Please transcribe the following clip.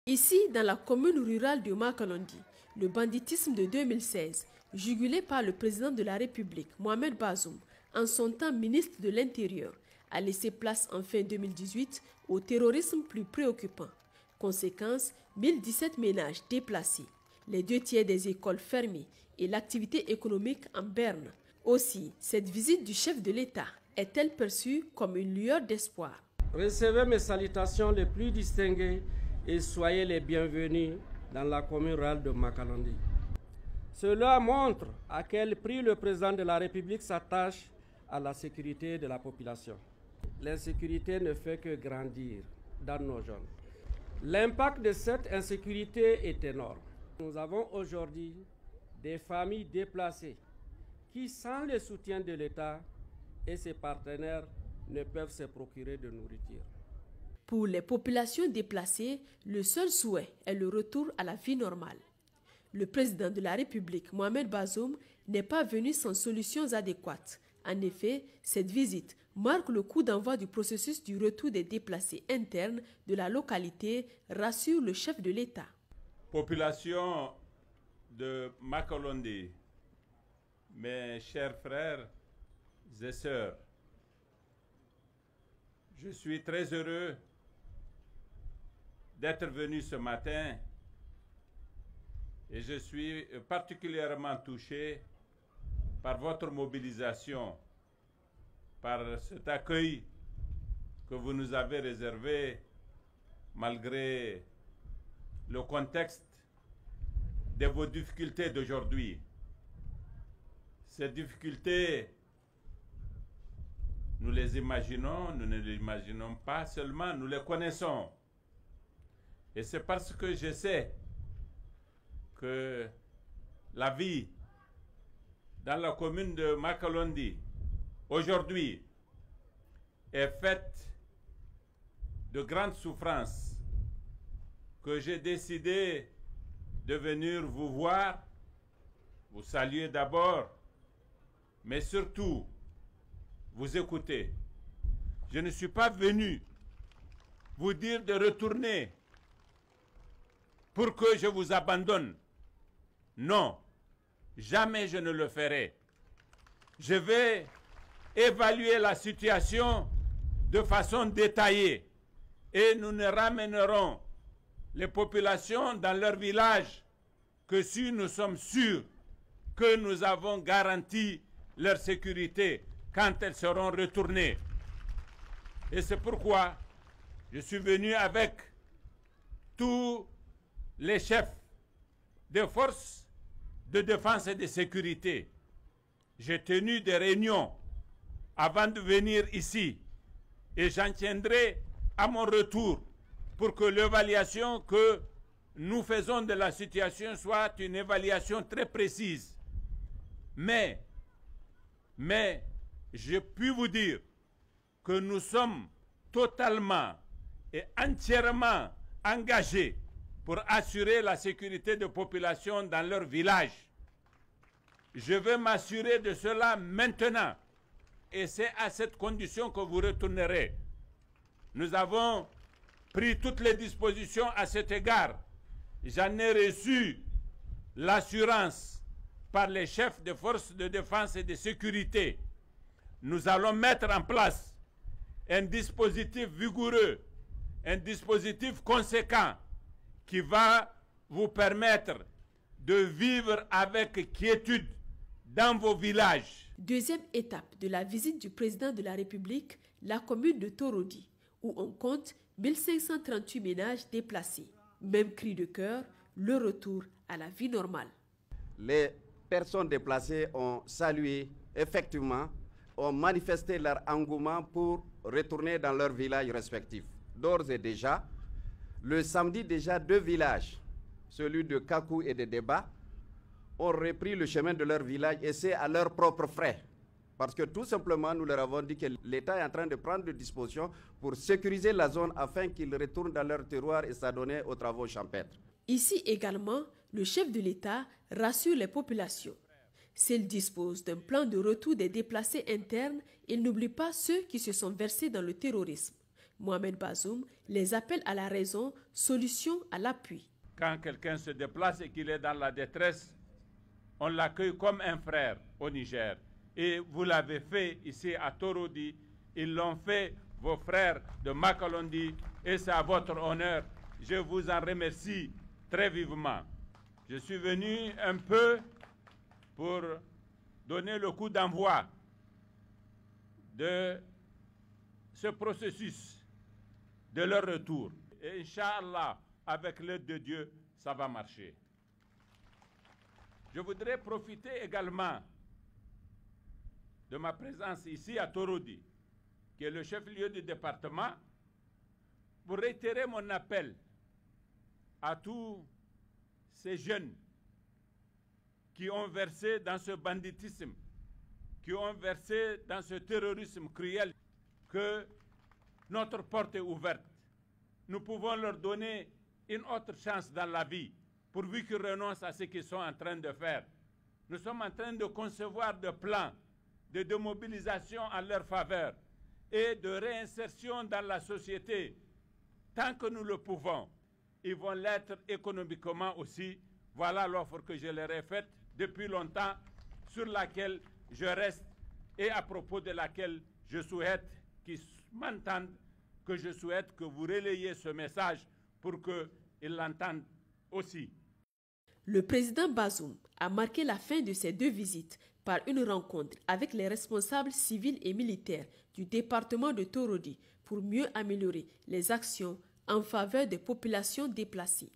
Ici, dans la commune rurale de Makalondi, le banditisme de 2016, jugulé par le président de la République, Mohamed Bazoum, en son temps ministre de l'Intérieur, a laissé place en fin 2018 au terrorisme plus préoccupant. Conséquence, 1017 ménages déplacés, les 2 tiers des écoles fermées et l'activité économique en berne. Aussi, cette visite du chef de l'État est-elle perçue comme une lueur d'espoir? Recevez mes salutations les plus distinguées et soyez les bienvenus dans la commune rurale de Makalondi. Cela montre à quel prix le président de la République s'attache à la sécurité de la population. L'insécurité ne fait que grandir dans nos jeunes. L'impact de cette insécurité est énorme. Nous avons aujourd'hui des familles déplacées qui, sans le soutien de l'État et ses partenaires, ne peuvent se procurer de nourriture. Pour les populations déplacées, le seul souhait est le retour à la vie normale. Le président de la République, Mohamed Bazoum, n'est pas venu sans solutions adéquates. En effet, cette visite marque le coup d'envoi du processus du retour des déplacés internes de la localité, rassure le chef de l'État. Population de Makalondi, mes chers frères et sœurs, je suis très heureux d'être venu ce matin et je suis particulièrement touché par votre mobilisation, par cet accueil que vous nous avez réservé malgré le contexte de vos difficultés d'aujourd'hui. Ces difficultés, nous les imaginons, nous ne les imaginons pas seulement, nous les connaissons. Et c'est parce que je sais que la vie dans la commune de Makalondi aujourd'hui est faite de grandes souffrances que j'ai décidé de venir vous voir, vous saluer d'abord, mais surtout vous écouter. Je ne suis pas venu vous dire de retourner pour que je vous abandonne. Non, jamais je ne le ferai. Je vais évaluer la situation de façon détaillée et nous ne ramènerons les populations dans leur village que si nous sommes sûrs que nous avons garanti leur sécurité quand elles seront retournées. Et c'est pourquoi je suis venu avec tous les chefs des forces de défense et de sécurité. J'ai tenu des réunions avant de venir ici et j'en tiendrai à mon retour pour que l'évaluation que nous faisons de la situation soit une évaluation très précise. Mais je puis vous dire que nous sommes totalement et entièrement engagés pour assurer la sécurité des populations dans leur village. Je veux m'assurer de cela maintenant et c'est à cette condition que vous retournerez. Nous avons pris toutes les dispositions à cet égard. J'en ai reçu l'assurance par les chefs des forces de défense et de sécurité. Nous allons mettre en place un dispositif vigoureux, un dispositif conséquent qui va vous permettre de vivre avec quiétude dans vos villages. Deuxième étape de la visite du président de la République, la commune de Torodi, où on compte 1538 ménages déplacés. Même cri de cœur, le retour à la vie normale. Les personnes déplacées ont salué, effectivement, ont manifesté leur engouement pour retourner dans leurs villages respectifs. D'ores et déjà, le samedi déjà, 2 villages, celui de Kakou et de Déba, ont repris le chemin de leur village et c'est à leurs propres frais. Parce que tout simplement, nous leur avons dit que l'État est en train de prendre des dispositions pour sécuriser la zone afin qu'ils retournent dans leur terroir et s'adonner aux travaux champêtres. Ici également, le chef de l'État rassure les populations. S'il dispose d'un plan de retour des déplacés internes, il n'oublie pas ceux qui se sont versés dans le terrorisme. Mohamed Bazoum les appelle à la raison, solution à l'appui. Quand quelqu'un se déplace et qu'il est dans la détresse, on l'accueille comme un frère au Niger. Et vous l'avez fait ici à Torodi, ils l'ont fait vos frères de Makalondi, et c'est à votre honneur. Je vous en remercie très vivement. Je suis venu un peu pour donner le coup d'envoi de ce processus de leur retour. Et Inch'Allah, avec l'aide de Dieu, ça va marcher. Je voudrais profiter également de ma présence ici à Torodi, qui est le chef-lieu du département, pour réitérer mon appel à tous ces jeunes qui ont versé dans ce banditisme, qui ont versé dans ce terrorisme cruel, que notre porte est ouverte. Nous pouvons leur donner une autre chance dans la vie, pourvu qu'ils renoncent à ce qu'ils sont en train de faire. Nous sommes en train de concevoir des plans de démobilisation en leur faveur et de réinsertion dans la société. Tant que nous le pouvons, ils vont l'être économiquement aussi. Voilà l'offre que je leur ai faite depuis longtemps, sur laquelle je reste et à propos de laquelle je souhaite qu'ils m'entendent, que je souhaite que vous relayiez ce message pour qu'ils l'entendent aussi. Le président Bazoum a marqué la fin de ces deux visites par une rencontre avec les responsables civils et militaires du département de Torodi pour mieux améliorer les actions en faveur des populations déplacées.